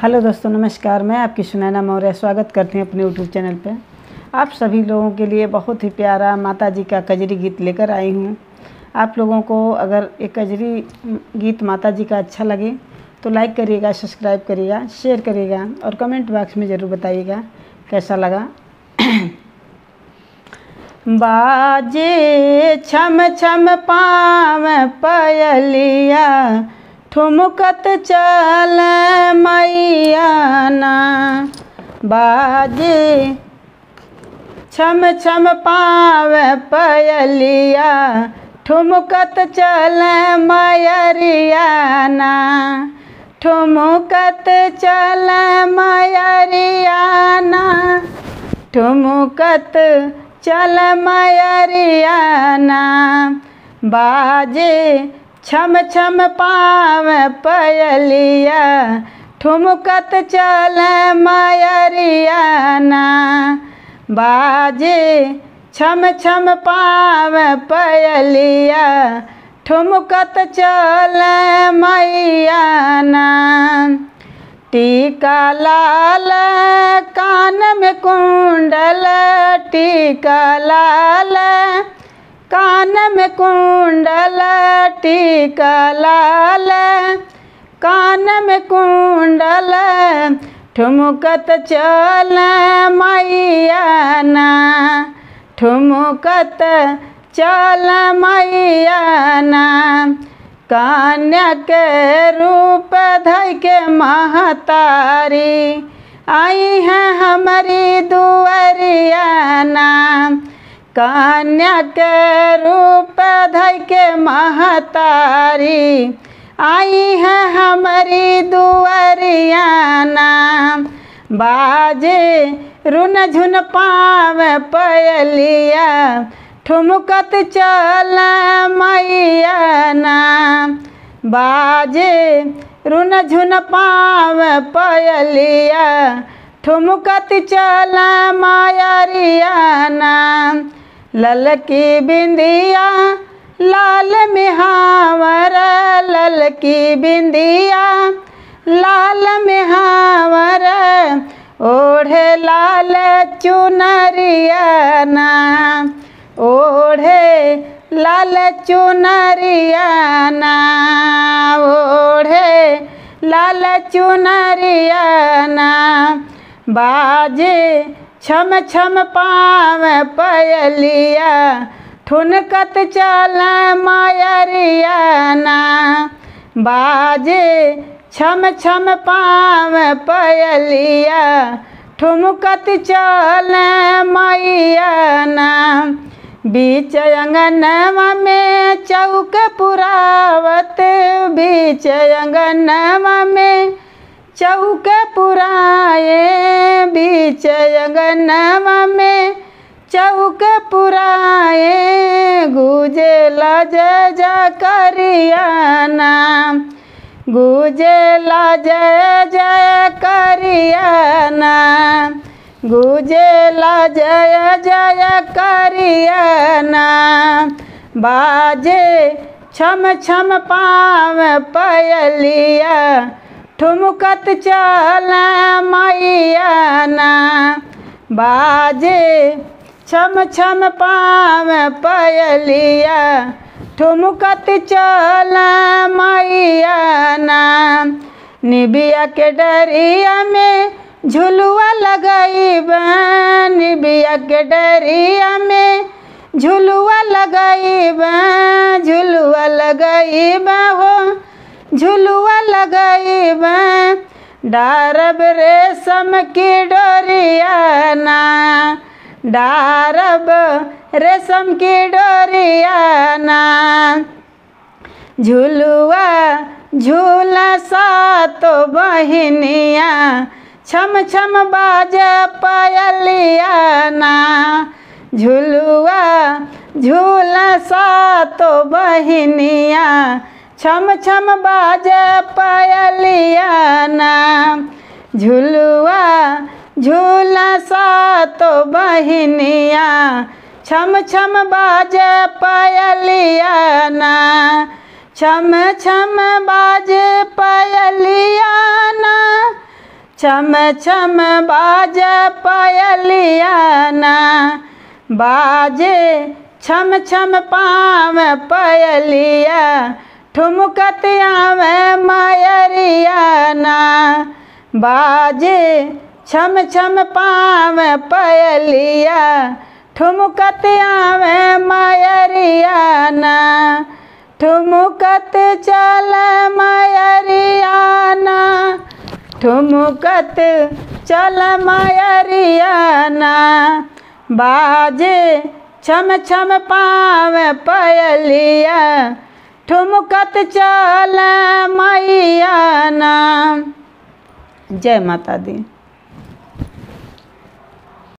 Hello दोस्तों, नमस्कार। मैं आपकी सुनैना मौर्य स्वागत करती हूँ अपने यूट्यूब चैनल पे। आप सभी लोगों के लिए बहुत ही प्यारा माता जी का कजरी गीत लेकर आई हूँ। आप लोगों को अगर ये कजरी गीत माता जी का अच्छा लगे तो लाइक करिएगा, सब्सक्राइब करिएगा, शेयर करिएगा और कमेंट बॉक्स में ज़रूर बताइएगा कैसा लगा। बाजे छम छम पाँव पयलिया, ठुमकत चल मैया ना। बाजे छम छम पाँव पयलिया, ठुमकत चल मैरिया ना। ठुमकत चल मैरिया ना, ठुमकत चल मैरिया ना। बाजे छम छम पाँव पयलिया, ठुमकत चल मैरिया ना। बाजे छम छम पाँव पयलिया, ठुमकत चल मैया ना। टीका लाल कान में कुंडल, टीका लाल कान में कुंडल, टीका लाल कान में कुंडल। ठुमकत चल मैया ना, ठुमकत चल मैया ना। कन्या के रूप धइ के महतारी, आई है हमारी दुआरिया ना। कन्या के रूप धइ के महतारी, आई है हमारी दुआरिया ना। बाजे रुन झुन पाँव पयलिया, ठुमकत चल मैया ना। बाजे रुन झुन पाँव पयलिया, ठुमकत चल मैरिया ना। ललकी बिंदिया लाल मिहावर, ललकी बिंदिया लाल मिहावर। ओढ़े लाल चुनरिया ना, ओढ़े लाल चुनरिया ना। ओढ़े लाल चुनरिया ना। बाजे छम छम पाँव पयलिया, ठुनकत चल मैरिया ना। बाजे छम छम पाँव पयलिया, ठुमकत चल मैया ना। बीच अंगनवा में चौक पुरावत, बीच अंगनवा में चौक पुराए। बीच अंगनवा में चौक पुराए, गुजेला जय जय करिया ना। गुजेला जय जय करिया ना, गुजेला जय जय करिया ना। बाजे छम छम पाँव पयलिया, ठुमकत चल मैया ना। बाजे छम छम पाँव पयलिया, ठुमकत चल मैया ना। निबिया के डरिया में झुलुआ लगाईबा, निबिया के डरिया में झुलुआ लगाईबा। झुलुआ लगाईबा हो, झुलुआ लगाईबा। डारब रेशम की डोरिया ना, डारब रेशम की डोरिया ना। झुलुआ झूला सातो बहिनिया, छम छम बाजे पयलिया ना। झुलुआ झूला सातो बहिनिया, छम छम बाजे पयलिया ना। झुलुआ झूला सातो बहिनिया, छम छम बाजे पयलिया ना। छम छम बाजे पयलिया ना, छम छम बाजे पायलिया ना, बाजे छम छम पाँव पायलिया, ठुमकत आवे मायरिया ना, बाजे छम छम पाँव पायलिया, ठुमकत आवे मायरिया ना, ठुमकत चल मायरिया ना, ठुमकत चल मायरिया ना, बाजे छम छम पाँव पायलिया, ठुमकत चल मैया ना। जय माता दी।